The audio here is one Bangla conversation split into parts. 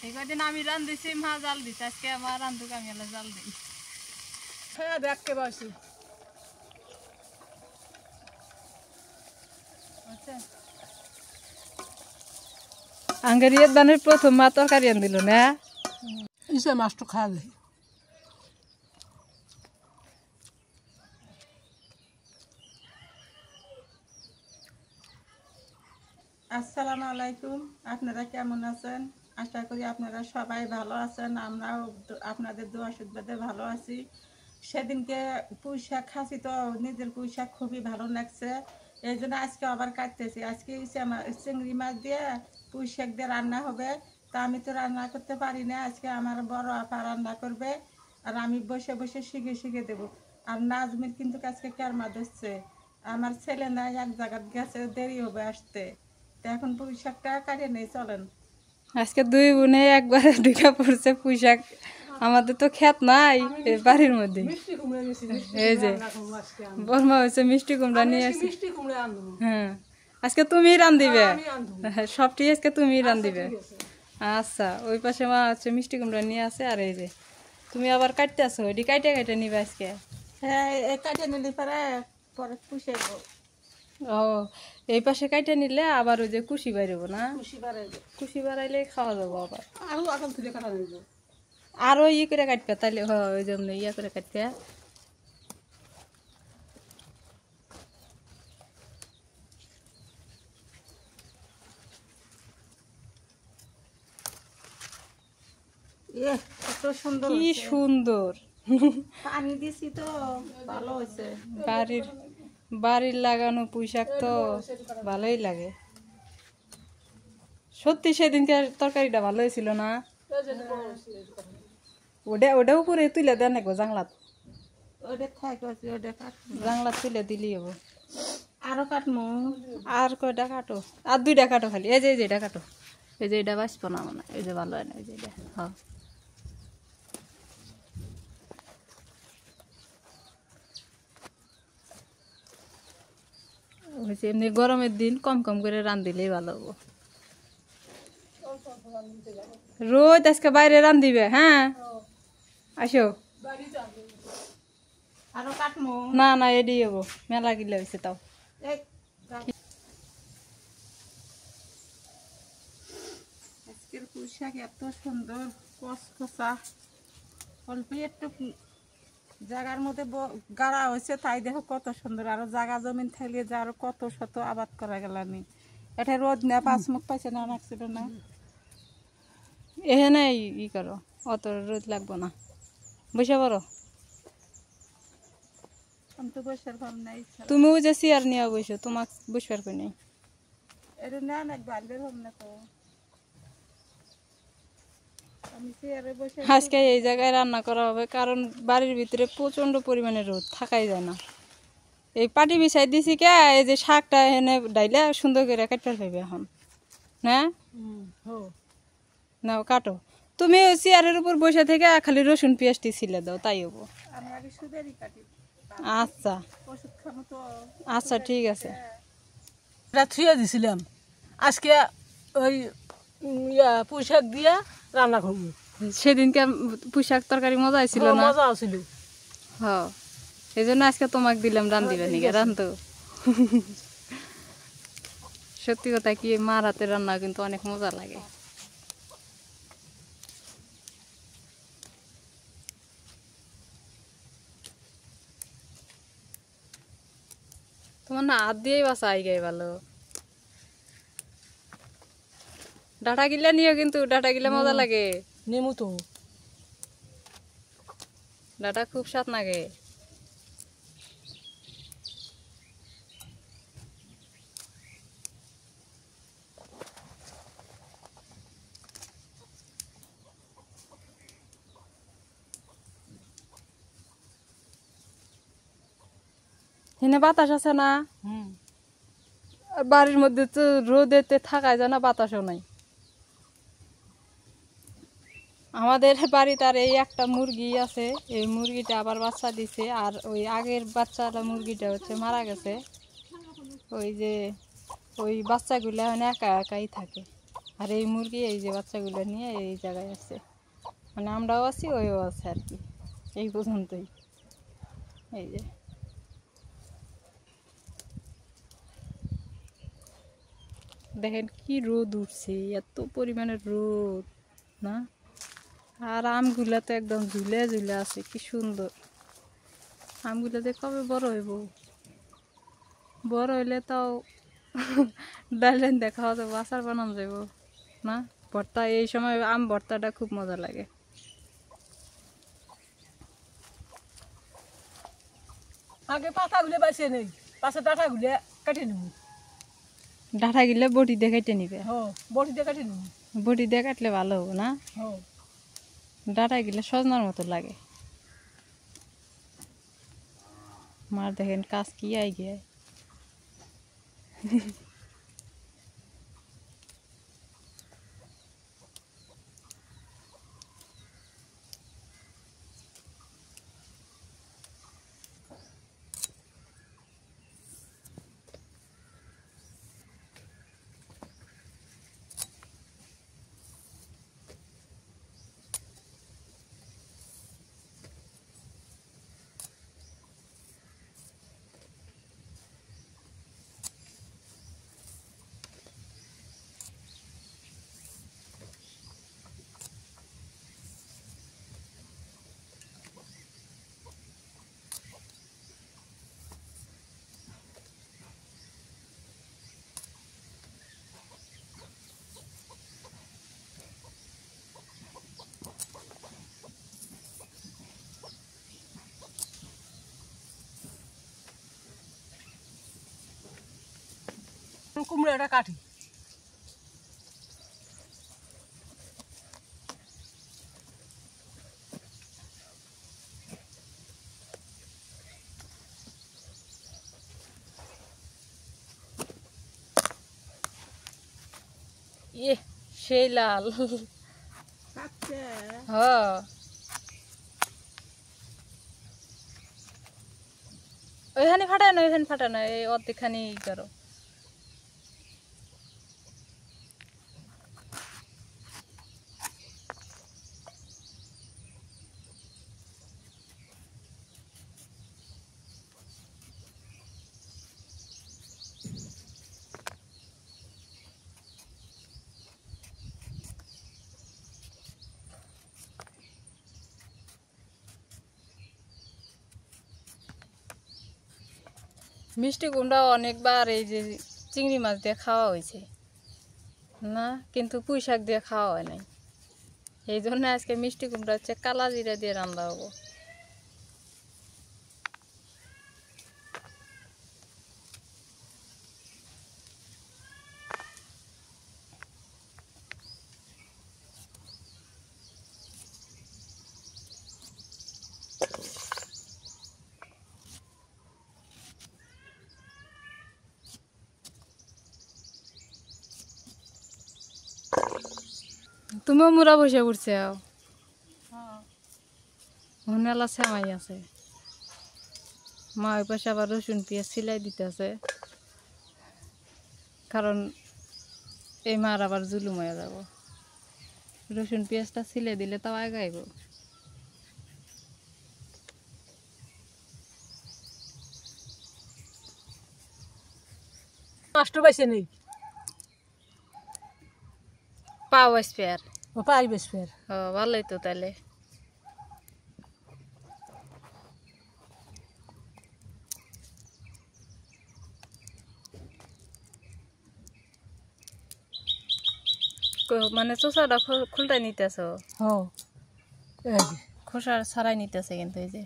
এই কদিন আমি রান্ধেছি, মা জাল দিচ্ছে, আজকে আমার রান্ধুক আমি এলা জাল দিই। হ্যাঁ দেখতে পাচ্ছি। আচ্ছা আঙ্গের ইয়ের দানের প্রথম মা তরকারি আন দিল না। ইসে মাছটা খাওয়া যায়। আসসালামু আলাইকুম, আপনারা কেমন আছেন? আশা করি আপনারা সবাই ভালো আছেন। আমরাও আপনাদের দোয়া আশীর্বাদে ভালো আছি। সেদিনকে পুঁই শাক খাসি তো নিজের পুঁই শাক খুবই ভালো লাগছে, এই জন্য আজকে আবার কাটতেছি। আজকে চিংড়ি মাছ দিয়ে পুঁই শাক দিয়ে রান্না হবে। তা আমি তো রান্না করতে পারি না, আজকে আমার বড় আপা রান্না করবে আর আমি বসে বসে শিখে শিখে দেবো। আর নাজমির কিন্তু আজকে কেরমা ধরছে, আমার ছেলে নাই, এক জায়গায় গেছে, দেরি হবে আসতে। এখন পুঁই শাকটা কাটিয়ে নেই, চলেন। আজকে দুই বোনে একবারে ঢুকা পড়ছে পুঁই শাক। আমাদের তো ক্ষেত নাই এই বাড়ির মধ্যে। এই যে বর্মা হয়েছে মিষ্টি কুমড়া নিয়ে আসছে। হ্যাঁ আজকে তুমি রান্ধিবে, সবটি আজকে তুমি রান্ধিবে। আচ্ছা ওই পাশে মা হচ্ছে মিষ্টি কুমড়া নিয়ে আসে। আর এই যে তুমি আবার কাটতে আসো, এটি কাইটে কাইটে নিবে আজকে। হ্যাঁ কাটিয়ে নিলে পরে পরে পুষাইব। ও এই পাশে কাইটে নিলে আবার ওই যে কুশি বাইরব না, কুশি বাড়াইলে খাওয়া যাবো আবার। আরো আগাম থেকে কাটা নিব, আরো ই করে কাটবে, তাইলে ওই জন্য ইয়া করে কাটবে। কত সুন্দর, কি সুন্দর পানি দিছি তো ভালো হয়েছে। বাড়ির লাগানো পুঁই শাক তো ভালোই লাগে। সত্যি সেদিনকার তরকারিটা ভালো হয়েছিল না? ওটা উপরে তুলে দেন নাকবো জাংলাত, ওটা থাকে, ওটা কাটবো, জাংলাত তুলে দিলেই হবো। আরো কাটবো। আর কয়টা কাটো, আর দুইটা কাটো খালি। এই যে এটা কাটো, এই যে এটা বাঁচবো না মানে, এই যে ভালো হয় না, এই যে এটা। হ্যাঁ হয়েছে। এমনি গরমের দিন কম কম করে রান্ধিলেই ভালো হবো। রোজ আজকে বাইরে রান্ধিবে? হ্যাঁ আসো। আরো কাটবো। না না এডি হবো, মেলা গিলে হয়েছে তাও। আজকের পুঁই শাক এত সুন্দর কচকচা, অল্প একটু জায়গার মধ্যে গাড়া হয়েছে, তাই দেখো কত সুন্দর। আরো জায়গা জমিন থাকলে যে আরো কত শত আবাদ করা গেলানি। এটা রোদ না, পাঁচ মুখ পাইছে না, রাখছিল না। এখানে ই করো, অত রোদ লাগবো না, বসে পড়ো। আমি তো বসার ভাব নাই, তুমি ওই যে চেয়ার নিয়ে বসো, তোমাক বসবার কই নেই। এটা না না বান্ধের ভাব না তো, আমি চেয়ারে বসে। আজকে এই জায়গায় রান্না করা হবে, কারণ বাড়ির ভিতরে প্রচন্ড পরিমাণে রোদ, থাকাই যায় না। এই পাটি বিছাই দিছি কে, এই যে শাকটা এনে ডাইলে সুন্দর করে কাটতে পারবে এখন না। নাও কাটো, তুমি ওই চেয়ারের উপর বসে থেকে খালি রসুন পেঁয়াজটি ছিলে দাও, তাই হবো। আমি আগে সুদেরই কাটি। আচ্ছা ওষুধ খাবো তো। আচ্ছা ঠিক আছে। এটা থুয়ে দিছিলাম, আজকে ওই পুঁই শাক দিয়ে রান্না করবো। সেদিনকে পুঁই শাক তরকারি মজা ছিল না? মজা আছিল। হ্যাঁ এই জন্য আজকে তোমাকে দিলাম রান্ধিবে নিকে, রান্ধো। সত্যি কথা কি, মার হাতের রান্না কিন্তু অনেক মজা লাগে। তোমার না হাত দিয়েই বাসা আই গাই ভালো। ডাটা গিলা নিও কিন্তু, ডাটা গিলা মজা লাগে। নেমু তো ডাটা খুব স্বাদ লাগে। এখানে বাতাস আছে না? বাড়ির মধ্যে তো রোদেতে থাকা যায় না, বাতাসও নাই। আমাদের বাড়িতে আর এই একটা মুরগি আছে, এই মুরগিটা আবার বাচ্চা দিছে। আর ওই আগের বাচ্চাটা মুরগিটা হচ্ছে মারা গেছে। ওই যে ওই বাচ্চাগুলো একা একাই থাকে। আর এই মুরগি এই যে বাচ্চাগুলো নিয়ে এই জায়গায় আছে, মানে আমরাও আছি ওইও আছে আর কি, এই পর্যন্তই। এই যে দেখেন কি রোদ উঠছে, এত পরিমাণে রোদ না। আর আমগুলা তো একদম ঝুলে ঝুলে আছে, কি সুন্দর। আমগুলাতে কবে বড় হইব, বড় হইলে তাও ডালেন দেখা হতো, আচার বানানো যাব না। ভর্তা এই সময় আম ভর্তাটা খুব মজা লাগে। আগে পাতাগুলো বাঁচিয়ে নেই, পাশে ডাঁটাগুলো কেটে নেব। ডাঁটা গিলে বটি দিয়ে কেটে নিবে, বটি দিয়ে কেটে নেব। বটি দিয়ে কাটলে ভালো হবো না। ডাঁটা গিলে সজনার মতো লাগে। মার দেখেন কাজ কি আই গিয়ে। কুমড়োটা কাটি। ইয়ে সেই লাল। হ্যাঁ ওইখানে ফাটানো, ওইখানে ফাটানো, এই অর্ধেকখানি করো। মিষ্টি কুমড়া অনেকবার এই যে চিংড়ি মাছ দিয়ে খাওয়া হয়েছে না, কিন্তু পুঁই শাক দিয়ে খাওয়া হয় নাই। এই জন্য আজকে মিষ্টি কুমড়া হচ্ছে কালা জিরা দিয়ে রান্না হবো। তুমিও মুড়া বসে পড়ছে, মেলা সেমাই আছে। মা ওই পাশে আবার রসুন পেঁয়াজ সিলাই দিতে আছে, কারণ এই মার আবার জুলুম হয়ে যাব। রসুন পেঁয়াজটা সিলাই দিলে তাও আগাইব। মাছটা বেছে নেই, পাও আসবে আর পাই বেসবে আর। ও ভালোই তো তাহলে। মানে চোষাটা খুলটাই নিতেছ, খোসা ছাড়াই নিতেছে কিন্তু এই যে।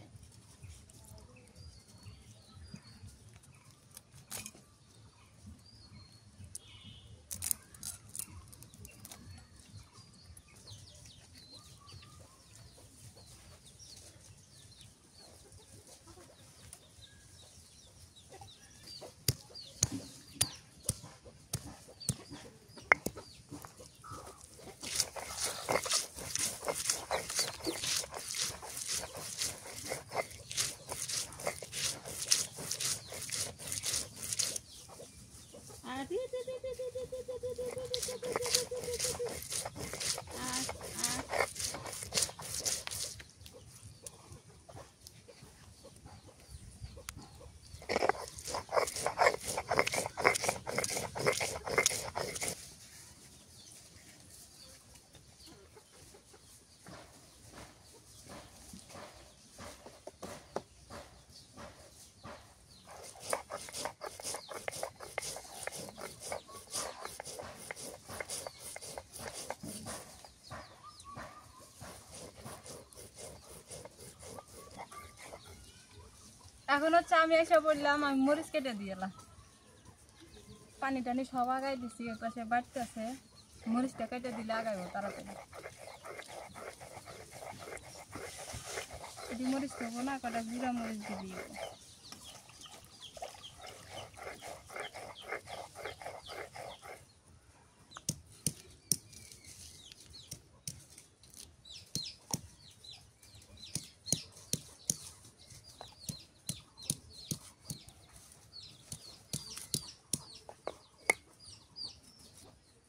এখন হচ্ছে আমি এসে বললাম আমি মরিচ কেটে দিয়েলাম পানি টানি সব আগাই দিছি ওই পাশে বাড়তেছে মরিচটা কেটে দিলে আগাইব তাড়াতাড়ি যদি মরিচ খাবো না কটা জিরা মরিচ দিয়ে দিব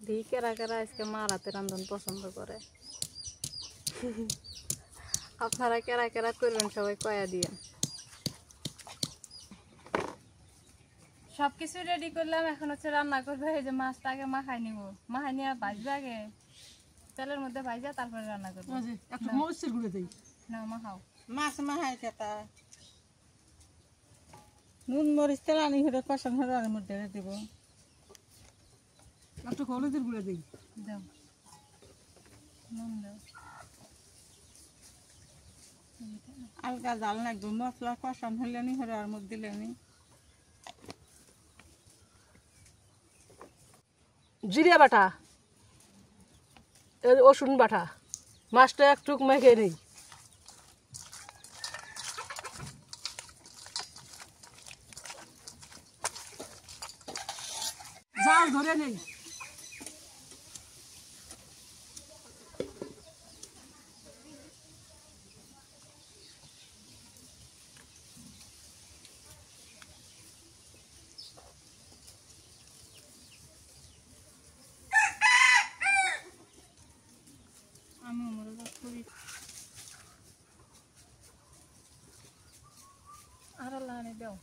দেখি কেরা কেরা আজকে মার হাতে রান্ধন পছন্দ করে আপনারা কেরা কেরা করবেন সবাই কয়া দিয়ে সবকিছু রেডি করলাম এখন হচ্ছে রান্না করবো এই যে মাছটা আগে মাখাই নিব মাখাই নিয়ে ভাজবে আগে তেলের মধ্যে ভাজা তারপরে রান্না করবো একটু মরিচের গুঁড়ো দেই না মাখাও মাছ মাহাই খেতা নুন মরিচ তেল আনি হলে কষান হলে আর মধ্যে দিব একটু হলুদের গুঁড়ো দেই দাও নুন দাও আলগা জাল লাগবে মশলা কষান হলে নি হলে আর মধ্যে দিলে নি জিরা বাটা রসুন বাটা মাছটা একটু মেখে নেই জাল ধরে নেই আমি মরদা করি আর লানে দাও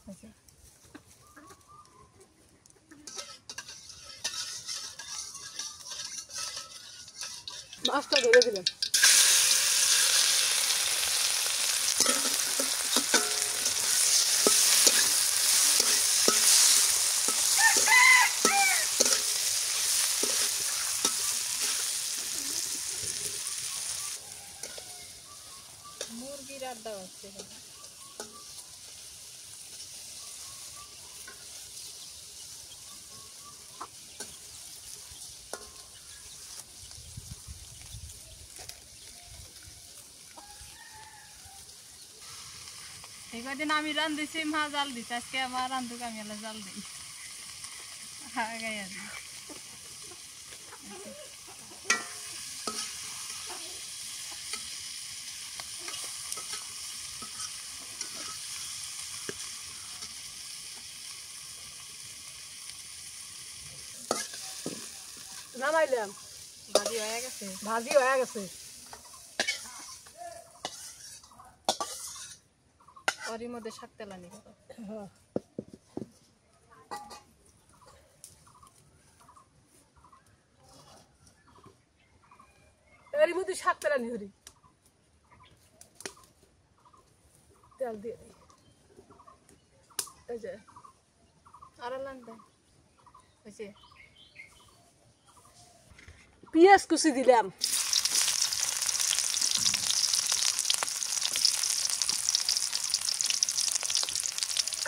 আচ্ছা মাছটা ধরে দিলাম মুরগির আড্ডা হচ্ছে এই কদিন আমি রান্ধেছি মা জাল দিচ্ছে আজকে আমার রান্ধুক আমি এলা জাল দিই গাইয়া দিই নামাইলাম ভাজি হয়ে গেছে ভাজি হয়ে গেছে ওরই মধ্যে শাক তেলানি করো এর মধ্যে শাক তেলানি হরি তেল দিয়ে দিই এই যে আর লানতে হয়েছে পেঁয়াজ কুচি দিলাম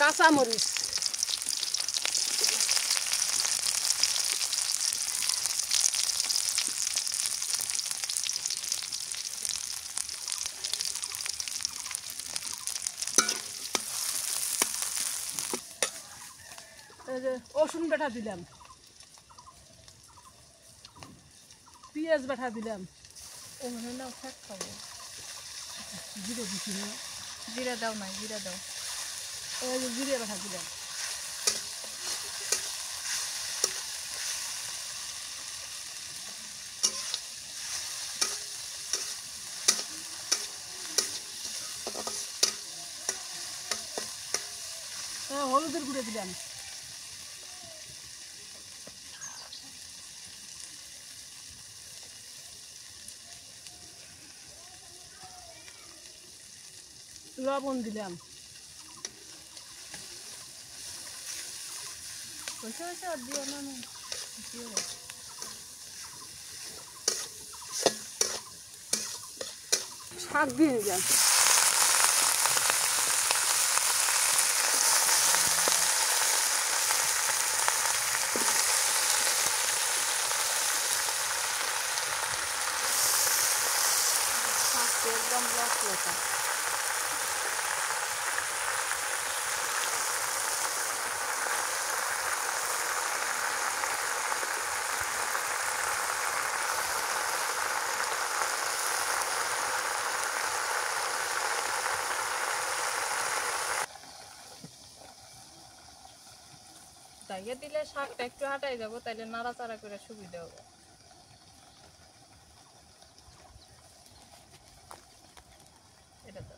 কাঁচা মরিচ রসুন বাটা দিলাম পেঁয়াজ বাটা দিলাম ওখানে নাও শাক খাবো জিরে দিচ্ছি না জিরা দাও না জিরা দাও ওই যে জিরে বাটা দিলাম হলুদের গুঁড়ো দিলাম লবণ দিলাম হয়েছে হয়েছে আর দিও না না দিও শাক দিয়ে দিলাম একদম লস লতা জায়গা দিলে শাকটা একটু হাঁটাই যাবো, তাইলে নাড়াচাড়া করে সুবিধা হবে। এটা তো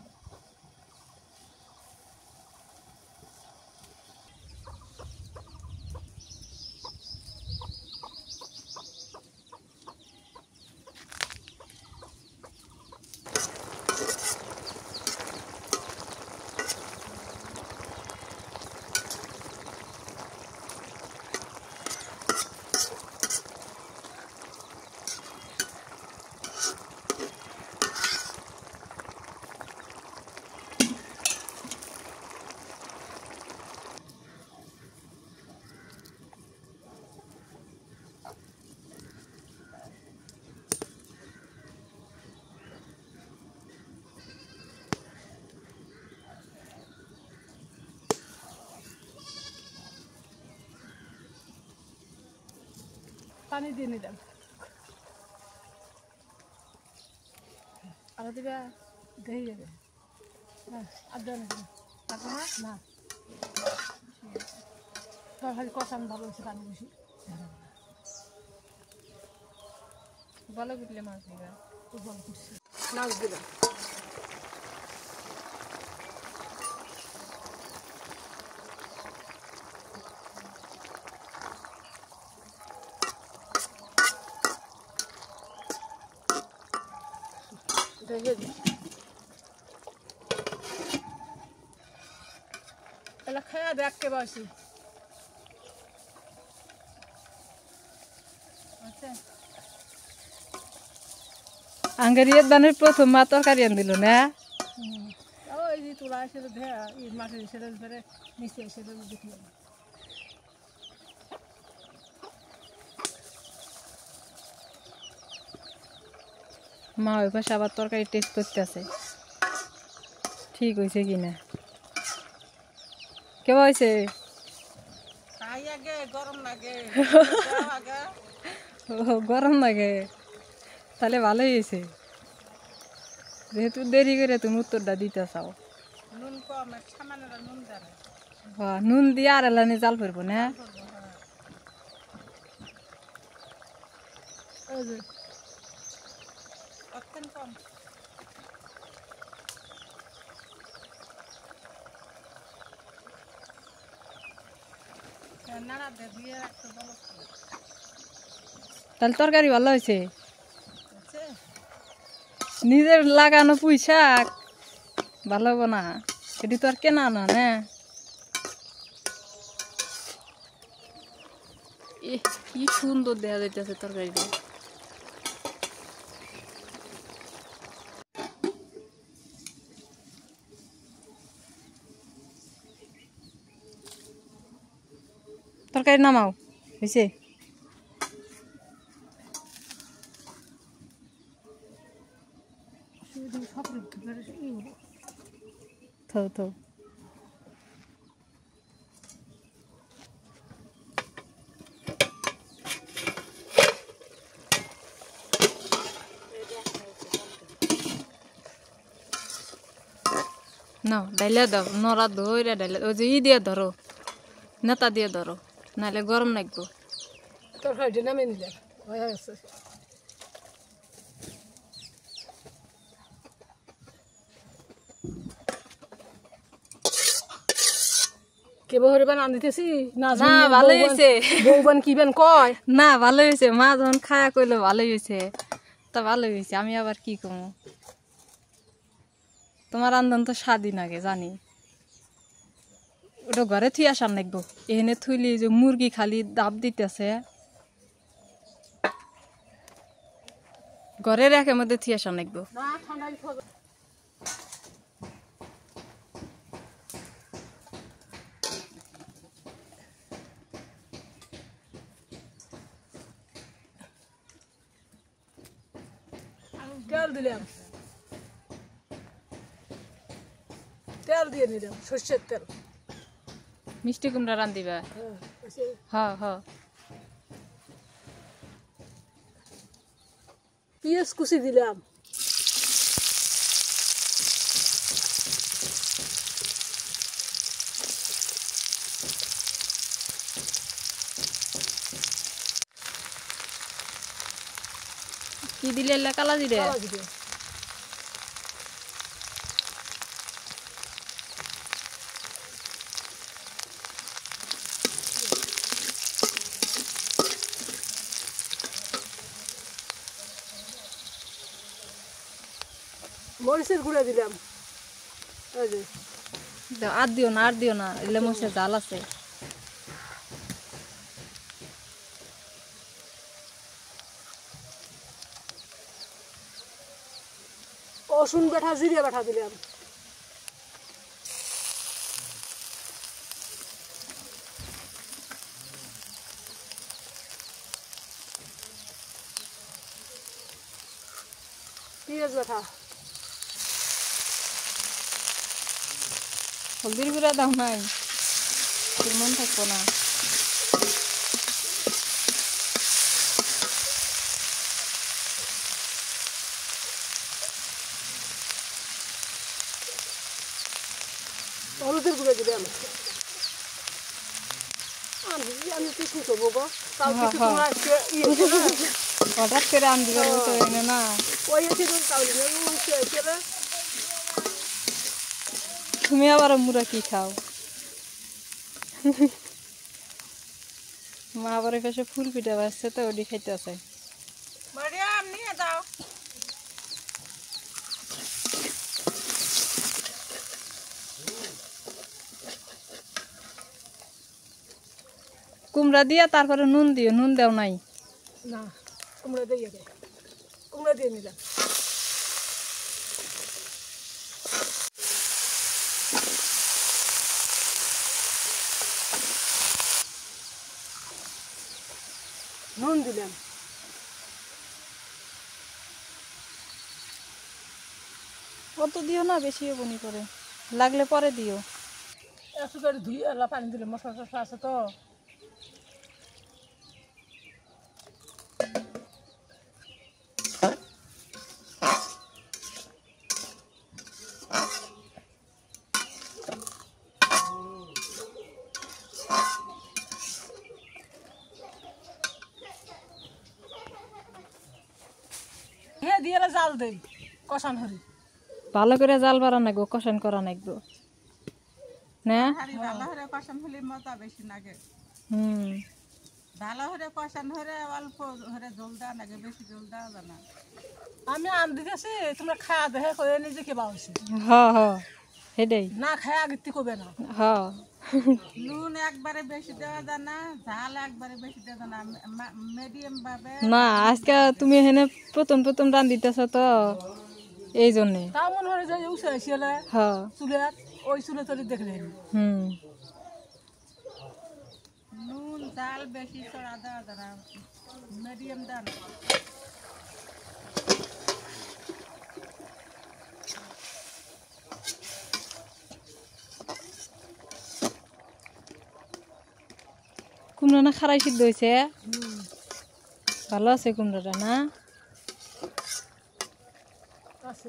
পানি দিয়ে নিলাম আরো দিবা দেই যাবে হ্যাঁ আর দেন থাকো না না তরকারি কষানো ভালো হয়েছে পানি বেশি ভালো করলে মাছ দিবা। খুব ভালো করছি মাছ দিলাম এলা খায়া দেখতে পাচ্ছি আচ্ছা আঙ্গারিয়ার দানের প্রথম মা তরকারি আনদিল না ওই যে তোলা সেটা দেয়া এই মাঠে সেটা ধরে নিচে সেটা দেখি মা ওই পাশে আবার তরকারি টেস্ট করতেছে ঠিক হয়েছে কিনা কেমন হয়েছে খাই আগে গরম লাগে আগে ও গরম লাগে তাহলে ভালোই হয়েছে যেহেতু দেরি করে তুমি উত্তরটা দিতে চাও নুন কম সামান্য নুন দেবে নুন দিয়ে আর এলানি জাল ফেরবো না অত্যন্ত কম নাড়া দিয়ে রাখতে বলো তাহলে তরকারি ভালো হয়েছে বুঝছে নিজের লাগানো পুঁই শাক ভালো হবো না এটি তো আর কেনা না না কি সুন্দর দেখা যাইতেছে তরকারিটা তরকারি নামাও হয়েছে থৌ থৌ নাও ডাইলে দাও নড়া ধরে ডাইলে ওই যে ই দিয়ে ধরো নেতা দিয়ে ধরো নাহলে গরম লাগবো তরকারিটা নামিয়ে নিলাম হয়ে গেছে কেবল হরিবান আনতেছি না না ভালোই হয়েছে বউবান কিবেন কয় না ভালোই হয়েছে মা যখন খায়া কইলো ভালোই হয়েছে তা ভালোই হয়েছে আমি আবার কি কমু তোমার রান্ধন তো স্বাদই নাগে জানি ওটা ঘরে থুই আসার নাকবো এখানে থুইলি যে মুরগি খালি দাব দিতেছে ঘরের একের মধ্যে থুই আসার নাকবো না ঠান্ডাই খাবে তেল দিলাম তেল দিয়ে নিলাম সর্ষের তেল মিষ্টি কুমড়া রান্ধিবা হ্যাঁ ওই যে হ্যাঁ হ্যাঁ পেঁয়াজ কুচি দিলাম কি দিলে কালা জিরে কালো জিরে মরিচের গুঁড়া দিলাম এই যে আর দিও না এলে মশলা জাল আছে রসুন বাটা জিরে বাটা দিলাম পেঁয়াজ বাটা হলদির গুঁড়া দাও নাই তোর মন থাকবো না হলুদের গুঁড়া দিলাম আমি কিছু করবো গো তাও কিছু তোমার আজকে হঠাৎ করে আনতে পারবো তো এনে না ওই এসে তাহলে তুমি আবার মুড়া কি খাও মা আবার পাশে ফুল পিঠা বাজছে তো ওটি খাইতে আছে মারিয়াম নিয়ে যাও কুমড়া দিয়া তারপরে নুন দিও নুন দেও নাই না কুমড়া দিয়ে দে কুমড়া দিয়ে নিলাম নুন দিলাম অত দিও না বেশি বনি করে লাগলে পরে দিও একটু করে ধুয়ে এলা পানি দিলে মশলা টশলা আছে তো দিয়ে জাল দেই কষান হরি ভালো করে জাল বাড়া নাগো কষান করা নাগবো না হারি ভালো হরে কষান হলে মজা বেশি লাগে হুম ভালো হরে কষান হরে অল্প হরে জল দেওয়া লাগে বেশি জল দেওয়া যায় না আমি আন দিতেছি তোমরা খাওয়া দেখে করে নিজে কে বাউছি হ সেটাই না খায় আগের কবে না হ নুন একবারে বেশি দেওয়া যায় না ঝাল একবারে বেশি দেওয়া যায় না মিডিয়াম ভাবে না আজকে তুমি এখানে প্রথম রান্ধিতেছ তো এই জন্যে তা মনে হয় যে উঠে আসলে হ চুলের ওই চুলে তলি দেখলেন হুম নুন ঝাল বেশি চড়া দেওয়া যায় না মিডিয়াম দেওয়া না কুমড়া না খারাই সিদ্ধ হয়েছে ভালো আছে কুমড়াটা না আছে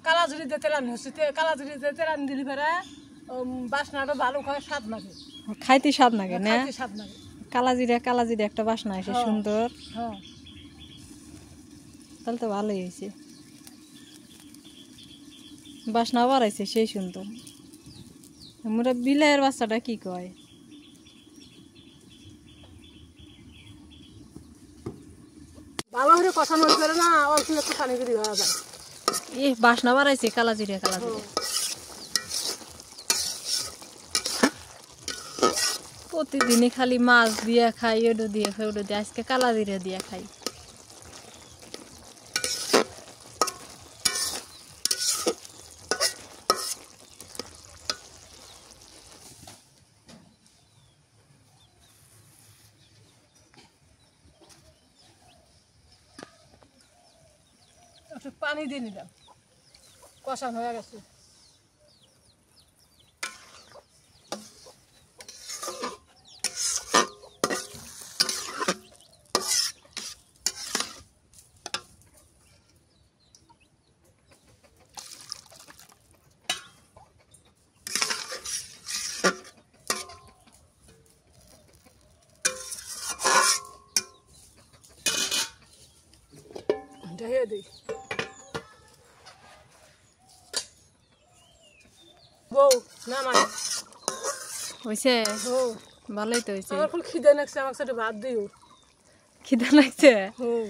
কালাঝুরি দিতে রান্না হচ্ছে কালাঝুরি দিতে রান্না দিলি ফেরা বাসনাটা ভালো খায় স্বাদ লাগে খাইতে স্বাদ লাগে না খাইতে স্বাদ লাগে কালাজিরা একটা বাসনা আছে সুন্দর হ্যাঁ তাহলে তো ভালোই হয়েছে বাসনা বাড়াইছে সেই সুন্দর মোরা বিলাইয়ের বাচ্চাটা কি কয় ভালো করে কষানো করে না অল্প একটু পানি করে দেওয়া যায় বাসনা বাড়াইছে কালাজিরা প্রতিদিনই খালি মাছ দিয়ে খাই ওটা দিয়ে খাই ওটা দিয়ে আজকে কালাজিরা দিয়ে খাই একটু পানি দিয়ে নিলাম, কষানো হয়ে গেছে। ঢেকে দিই। বউ নামাই হয়েছে? বউ, ভালোই তো হয়েছে। আমার খুব খিদে লাগছে, আমার সাথে ভাত দিও। খিদা লাগছে? হুম,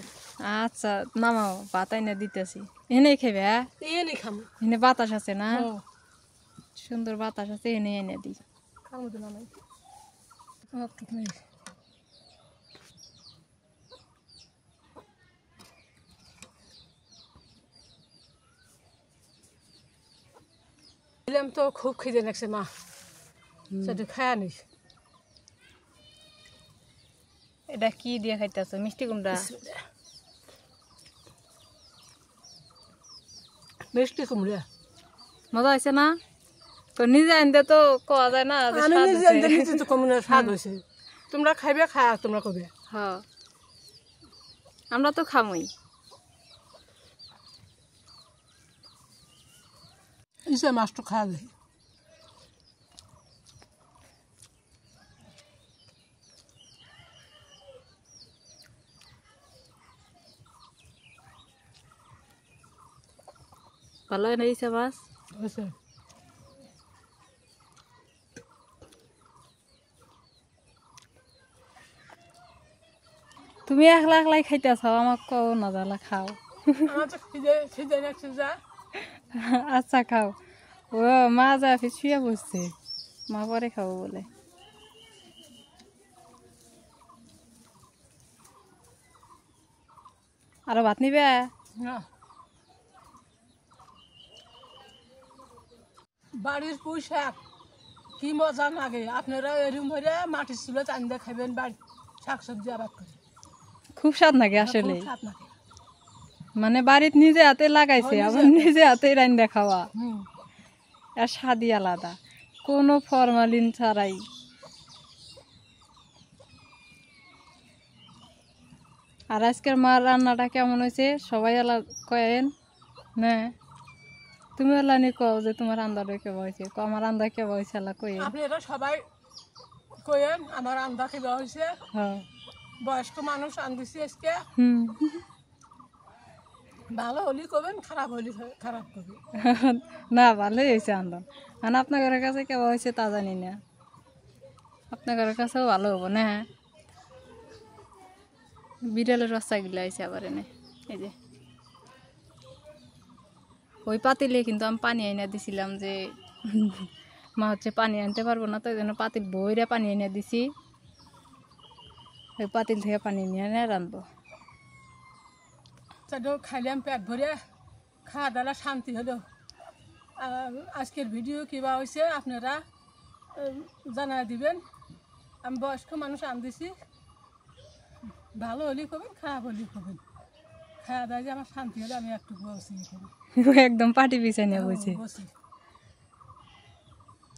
আচ্ছা নামাও, ভাত আইনা দিতেছি। এনেই খাবে? হ্যাঁ, ইয়ে নি খাম। এনে বাতাস আছে না? হুম, সুন্দর বাতাস আছে, এনে এনে দিই। খাম তো নামাই। ওকে নেই। দিলাম তো খুব খিদে লাগছে মা, সেটা খায় নিস। এটা কি দিয়ে খাইতেছ? মিষ্টি কুমড়া? মিষ্টি কুমড়া। মজা হয়েছে না? তো নিজে আনতে তো কোয়া যায় না যে আমি স্বাদ নিজে হয়েছে। দেখেছি তো কমনে স্বাদ হয়েছে। তোমরা খাইবে, খায় তোমরা কবে। হ্যাঁ, আমরা তো খামই। ইসে মাছটা খাওয়া যায়। ভালো হয়েছে মাছ? হয়েছে। তুমি একলা একলাই খাইতেছ, আমাকে কও না জ্বালা খাও। আমার তো খিদে খিদে লাগছে যা। আচ্ছা খাও। ও মা যা ফির শুয়ে বসছে, মা পরে খাবো বলে। আরো ভাত নিবে? না, বাড়ির পুঁই শাক কি মজা লাগে। আপনারা এরম হয়ে মাটির চুলে চান্দা খাবেন, বাড়ি শাক সবজি আবাদ করে। খুব স্বাদ লাগে আসলে। খুব স্বাদ লাগে। মানে বাড়িতে নিজে হাতে লাগাইছে, আবার নিজে হাতে রান্না খাওয়া, হুম, আর স্বাদই আলাদা, কোনো ফরমালিন ছাড়াই। আর আজকের মার রান্নাটা কেমন হয়েছে সবাই এলা কয়েন না? তুমি এলানি কও যে তোমার রান্নাটা কেমন হয়েছে, আমার রান্না কেমন হয়েছে এলা কয়েন। আপনারা সবাই কয়েন আমার রান্না খেতে হয়েছে। হ্যাঁ, বয়স্ক মানুষ আনতেছি আজকে। হুম। ভালো হলি করবেন, খারাপ হলি খারাপ করবেন। না ভালোই হয়েছে আন্দোলন। মানে আপনার ঘরের কাছে কেমন হয়েছে তা জানি না, আপনার ঘরের কাছেও ভালো হবো না। বিড়ালের বাচ্চাগুলো হয়েছে আবার এনে, এই যে ওই পাতিলে কিন্তু আমি পানি এনে দিছিলাম যে মা হচ্ছে পানি আনতে পারবো না, তো ওই জন্য পাতিল বইরে পানি এনে দিছি। ওই পাতিল থেকে পানি নিয়ে এনে রাঁধবো। সেটাও খাইলাম পেট ভরে, খাওয়া দাওয়া শান্তি হলো। আজকের ভিডিও কিবা হয়েছে আপনারা জানা দিবেন। আমি বয়স্ক মানুষ আনতেছি, ভালো হলি করবেন, খারাপ হলি করবেন। খাওয়া দাওয়া যে আমার শান্তি হলে আমি একটু বসি এখানে। একদম পাটি পিছাই নিয়ে বসে। বসি।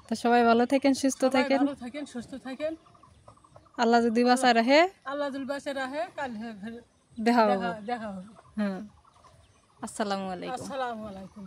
তো সবাই ভালো থাকেন, সুস্থ সবাই থাকেন, ভালো থাকেন, সুস্থ থাকেন। আল্লাহ যদি বাঁচায় রাখে আল্লাহ দুল বাসে রাহে, কাল দেখা হবো। দেখা হবে। হ্যাঁ, আসসালামু আলাইকুম। আসসালামু আলাইকুম।